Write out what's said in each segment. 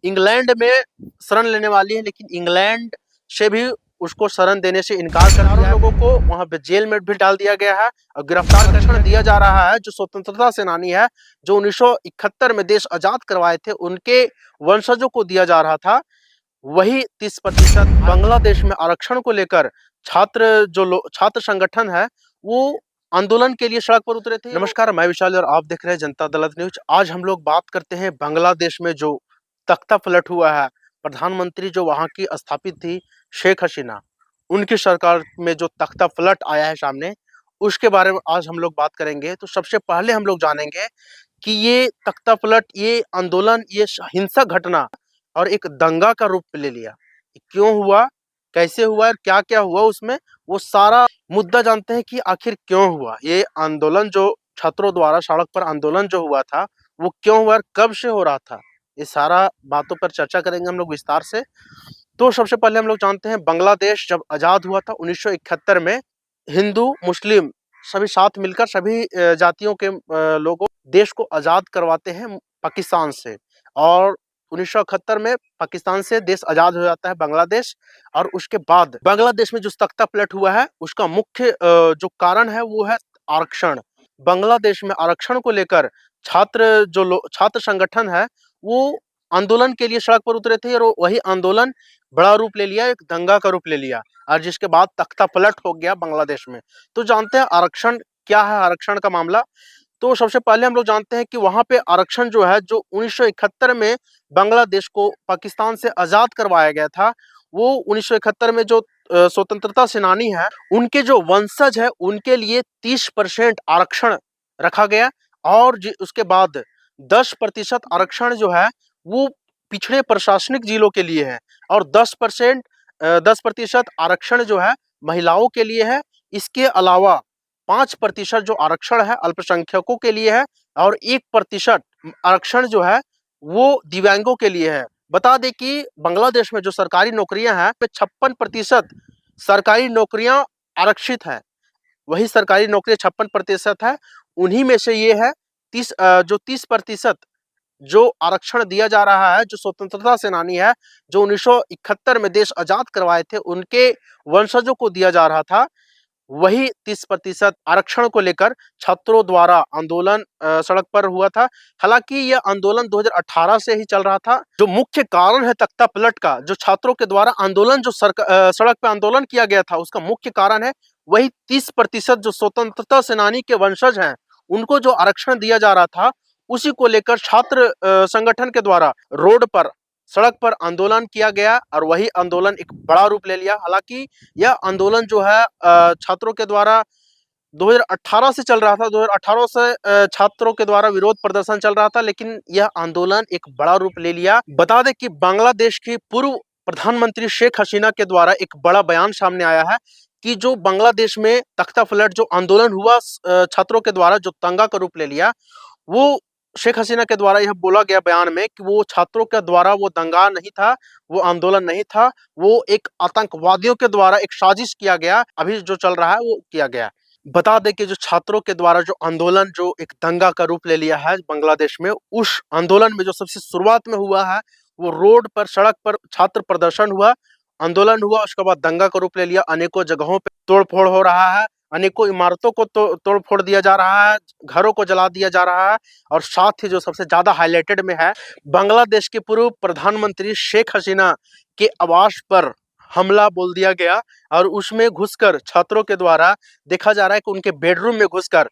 England में शरण लेने वाली है, लेकिन इंग्लैंड से भी उसको शरण देने से इनकार कर दिया है। लोगों को वहां पे जेल में भी डाल दिया गया है और गिरफ्तार कर दिया जा रहा है। जो स्वतंत्रता सेनानी है, जो 1971 में देश आजाद करवाए थे, उनके वंशजों को दिया जा रहा था वही 30%। बांग्लादेश में आरक्षण को लेकर छात्र संगठन है, वो आंदोलन के लिए सड़क पर उतरे थे। नमस्कार, मैं विशाल और आप देख रहे हैं जनता अदालत न्यूज। आज हम लोग बात करते हैं बांग्लादेश में जो तख्ता पलट हुआ है, प्रधानमंत्री जो वहां की स्थापित थी शेख हसीना, उनकी सरकार में जो तख्ता पलट आया है सामने, उसके बारे में आज हम लोग बात करेंगे। तो सबसे पहले हम लोग जानेंगे कि ये तख्ता पलट, ये आंदोलन, ये हिंसक घटना और एक दंगा का रूप ले लिया, क्यों हुआ, कैसे हुआ और क्या क्या हुआ उसमें, वो सारा मुद्दा जानते हैं कि आखिर क्यों हुआ ये आंदोलन। जो छात्रों द्वारा सड़क पर आंदोलन जो हुआ था, वो क्यों हुआ और कब से हो रहा था, ये सारा बातों पर चर्चा करेंगे हम लोग विस्तार से। तो सबसे पहले हम लोग जानते हैं, बांग्लादेश जब आजाद हुआ था 1971 में, हिंदू मुस्लिम सभी साथ मिलकर सभी जातियों के लोगों देश को आजाद करवाते हैं पाकिस्तान से। और 1971 में पाकिस्तान से देश आजाद हो जाता है बांग्लादेश। और उसके बाद बांग्लादेश में जो तख्ता पलट हुआ है, उसका मुख्य जो कारण है वो है आरक्षण। बांग्लादेश में आरक्षण को लेकर छात्र संगठन है, वो आंदोलन के लिए सड़क पर उतरे थे और वही आंदोलन बड़ा रूप ले लिया, एक दंगा का रूप ले लिया, और जिसके बाद तख्ता पलट हो गया बांग्लादेश में। तो जानते हैं आरक्षण क्या है, आरक्षण का मामला। तो सबसे पहले हम लोग जानते हैं कि वहां पे आरक्षण जो है, जो 1971 में बांग्लादेश को पाकिस्तान से आजाद करवाया गया था, वो 1971 में जो स्वतंत्रता सेनानी है, उनके जो वंशज है, उनके लिए 30% आरक्षण रखा गया। और उसके बाद 10% आरक्षण जो है वो पिछड़े प्रशासनिक जिलों के लिए है, और 10% आरक्षण जो है महिलाओं के लिए है। इसके अलावा 5% जो आरक्षण है अल्पसंख्यकों के लिए है, और 1% आरक्षण जो है वो दिव्यांगों के लिए है। बता दें कि बांग्लादेश में जो सरकारी नौकरियां हैं, 56% सरकारी नौकरियां आरक्षित है। वही सरकारी नौकरी 56% है, उन्हीं में से ये है 30% जो आरक्षण दिया जा रहा है। जो स्वतंत्रता सेनानी है, जो 1971 में देश आजाद करवाए थे, उनके वंशजों को दिया जा रहा था वही 30% आरक्षण को लेकर छात्रों द्वारा आंदोलन सड़क पर हुआ था। हालांकि यह आंदोलन 2018 से ही चल रहा था। जो मुख्य कारण है तख्ता पलट का, जो छात्रों के द्वारा आंदोलन, जो सड़क पर आंदोलन किया गया था, उसका मुख्य कारण है वही 30% जो स्वतंत्रता सेनानी के वंशज हैं, उनको जो आरक्षण दिया जा रहा था, उसी को लेकर छात्र संगठन के द्वारा रोड पर, सड़क पर आंदोलन किया गया, और वही आंदोलन एक बड़ा रूप ले लिया। हालांकि यह आंदोलन जो है छात्रों के द्वारा 2018 से चल रहा था। 2018 से छात्रों के द्वारा विरोध प्रदर्शन चल रहा था, लेकिन यह आंदोलन एक बड़ा रूप ले लिया। बता दें कि बांग्लादेश की पूर्व प्रधानमंत्री शेख हसीना के द्वारा एक बड़ा बयान सामने आया है कि जो बांग्लादेश में तख्ता पलट जो आंदोलन हुआ छात्रों के द्वारा, जो दंगा का रूप ले लिया, वो शेख हसीना के द्वारा यह बोला गया बयान में कि वो छात्रों के द्वारा वो दंगा नहीं था, वो आंदोलन नहीं था, वो एक आतंकवादियों के द्वारा एक साजिश किया गया, अभी जो चल रहा है वो किया गया। बता दें कि जो छात्रों के द्वारा जो आंदोलन, जो एक दंगा का रूप ले लिया है बांग्लादेश में, उस आंदोलन में जो सबसे शुरुआत में हुआ है, वो रोड पर, सड़क पर छात्र प्रदर्शन हुआ, आंदोलन हुआ, उसके बाद दंगा का रूप ले लिया। अनेकों जगहों पे तोड़फोड़ हो रहा है, अनेकों इमारतों को तोड़फोड़ दिया जा रहा है, घरों को जला दिया जा रहा है। और साथ ही जो सबसे ज्यादा हाईलाइटेड में है, बांग्लादेश के पूर्व प्रधानमंत्री शेख हसीना के आवास पर हमला बोल दिया गया, और उसमें घुसकर छात्रों के द्वारा देखा जा रहा है कि उनके बेडरूम में घुसकर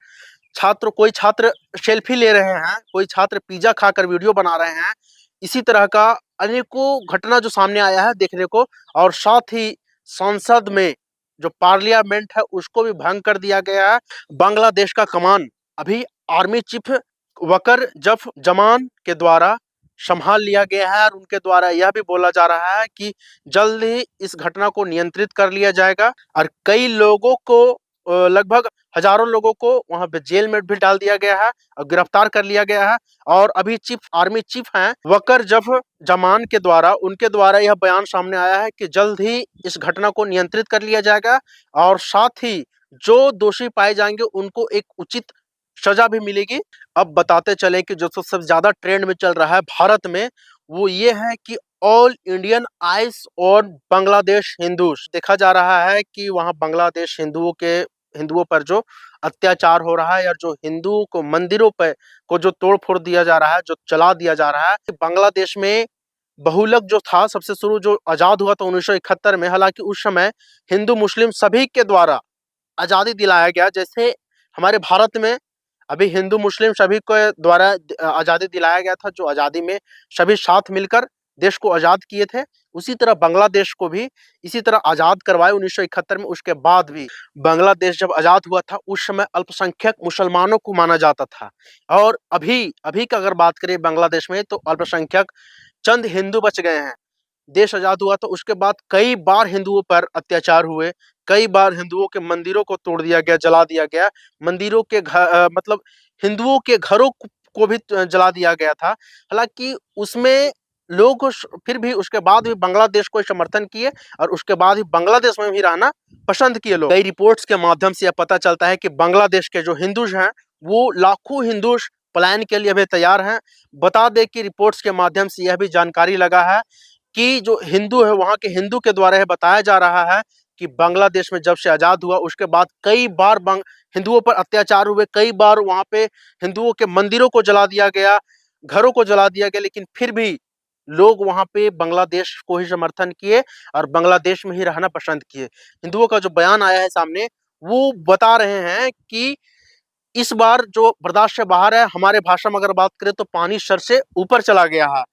कोई छात्र सेल्फी ले रहे हैं, कोई छात्र पिज्जा खाकर वीडियो बना रहे हैं। इसी तरह का अनेकों घटना जो सामने आया है देखने को। और साथ ही संसद में जो पार्लियामेंट है, उसको भी भंग कर दिया गया है। बांग्लादेश का कमान अभी आर्मी चीफ वकर जफ जमान के द्वारा संभाल लिया गया है, और उनके द्वारा यह भी बोला जा रहा है कि जल्द ही इस घटना को नियंत्रित कर लिया जाएगा। और कई लोगों को, लगभग हजारों लोगों को वहां पे जेल में भी डाल दिया गया है और गिरफ्तार कर लिया गया है। और अभी आर्मी चीफ हैं वकर जफ जमान के द्वारा, उनके द्वारा यह बयान सामने आया है कि जल्द ही इस घटना को नियंत्रित कर लिया जाएगा, और साथ ही जो दोषी पाए जाएंगे उनको एक उचित सजा भी मिलेगी। अब बताते चले कि जो सबसे ज्यादा ट्रेंड में चल रहा है भारत में, वो ये है कि ऑल इंडियन आइज और बांग्लादेश हिंदूज। देखा जा रहा है कि वहाँ बांग्लादेश हिंदुओं पर जो अत्याचार हो रहा है या जो हिंदुओं को मंदिरों पे को जो तोड़ फोड़ दिया जा रहा है, जो जला दिया जा रहा है। बांग्लादेश में बहुलक जो था, सबसे शुरू जो आजाद हुआ था 1971 में, हालांकि उस समय हिंदू मुस्लिम सभी के द्वारा आजादी दिलाया गया। जैसे हमारे भारत में अभी हिंदू मुस्लिम सभी को द्वारा आजादी दिलाया गया था, जो आजादी में सभी साथ मिलकर देश को आजाद किए थे, उसी तरह बांग्लादेश को भी इसी तरह आजाद करवाए 1971 में। उसके बाद भी बांग्लादेश जब आजाद हुआ था, उस समय अल्पसंख्यक मुसलमानों को माना जाता था। और अभी अभी का अगर बात करें बांग्लादेश में, तो अल्पसंख्यक चंद हिंदू बच गए हैं। देश आजाद हुआ तो उसके बाद कई बार हिंदुओं पर अत्याचार हुए, कई बार हिंदुओं के मंदिरों को तोड़ दिया गया, जला दिया गया। मंदिरों के मतलब हिंदुओं के घरों को भी जला दिया गया था। हालांकि उसमें लोग फिर भी उसके बाद भी बांग्लादेश को समर्थन किए और उसके बाद ही बांग्लादेश में भी रहना पसंद किए लोग। कई रिपोर्ट्स के माध्यम से यह पता चलता है कि बांग्लादेश के जो हिंदूज हैं, वो लाखों हिंदूज पलायन के लिए भी तैयार हैं। बता दें कि रिपोर्ट्स के माध्यम से यह भी जानकारी लगा है कि जो हिंदू है, वहाँ के हिंदू के द्वारा यह बताया जा रहा है कि बांग्लादेश में जब से आजाद हुआ उसके बाद कई बार हिंदुओं पर अत्याचार हुए, कई बार वहाँ पे हिंदुओं के मंदिरों को जला दिया गया, घरों को जला दिया गया, लेकिन फिर भी लोग वहाँ पे बांग्लादेश को ही समर्थन किए और बांग्लादेश में ही रहना पसंद किए। हिंदुओं का जो बयान आया है सामने, वो बता रहे हैं कि इस बार जो बर्दाश्त से बाहर है। हमारे भाषा में अगर बात करें तो पानी सर से ऊपर चला गया है।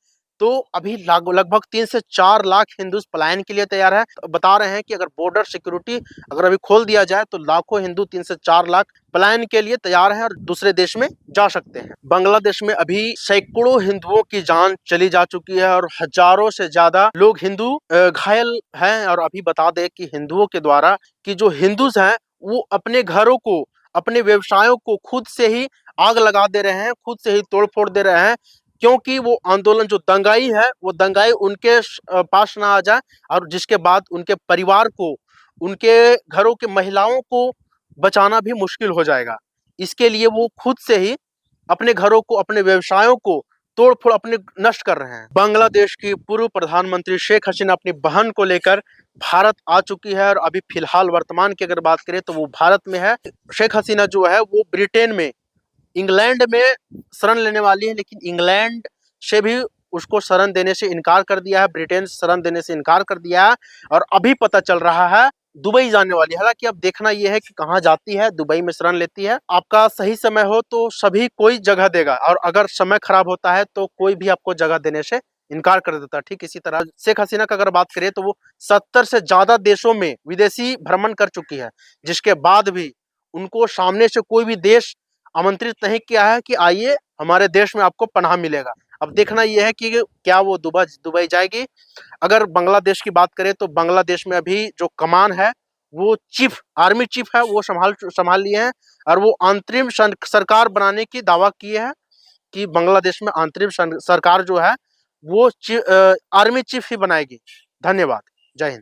तो अभी लगभग 3 से 4 लाख हिंदू पलायन के लिए तैयार है। बता रहे हैं कि अगर बॉर्डर सिक्योरिटी अगर अभी खोल दिया जाए तो लाखों हिंदू 3 से 4 लाख पलायन के लिए तैयार हैं और दूसरे देश में जा सकते हैं। बांग्लादेश में अभी सैकड़ों हिंदुओं की जान चली जा चुकी है और हजारों से ज्यादा लोग हिंदू घायल हैं। और अभी बता दें कि हिंदुओं के द्वारा कि जो हिंदूज हैं, वो अपने घरों को, अपने व्यवसायों को खुद से ही आग लगा दे रहे हैं, खुद से ही तोड़ फोड़ दे रहे हैं, क्योंकि वो आंदोलन जो दंगाई है, वो दंगाई उनके पास ना आ जाए और जिसके बाद उनके परिवार को, उनके घरों के महिलाओं को बचाना भी मुश्किल हो जाएगा। इसके लिए वो खुद से ही अपने घरों को, अपने व्यवसायों को तोड़ फोड़ अपने नष्ट कर रहे हैं। बांग्लादेश की पूर्व प्रधानमंत्री शेख हसीना अपनी बहन को लेकर भारत आ चुकी है और अभी फिलहाल वर्तमान की अगर बात करें तो वो भारत में है। शेख हसीना जो है वो ब्रिटेन में, इंग्लैंड में शरण लेने वाली है, लेकिन इंग्लैंड से भी उसको शरण देने से इनकार कर दिया है, ब्रिटेन से शरण देने से इनकार कर दिया है और अभी पता चल रहा है दुबई जाने वाली है। हालांकि अब देखना यह है कि कहाँ जाती है, दुबई में शरण लेती है। आपका सही समय हो तो सभी कोई जगह देगा और अगर समय खराब होता है तो कोई भी आपको जगह देने से इनकार कर देता है। ठीक इसी तरह शेख हसीना का अगर बात करें तो वो 70 से ज्यादा देशों में विदेशी भ्रमण कर चुकी है, जिसके बाद भी उनको सामने से कोई भी देश आमंत्रित नहीं किया है कि आइए हमारे देश में आपको पनाह मिलेगा। अब देखना यह है कि क्या वो दुबई जाएगी। अगर बांग्लादेश की बात करें तो बांग्लादेश में अभी जो कमान है वो आर्मी चीफ है, वो संभाल लिए हैं और वो अंतरिम सरकार बनाने की दावा किए हैं कि बांग्लादेश में अंतरिम सरकार जो है वो आर्मी चीफ ही बनाएगी। धन्यवाद। जय हिंद।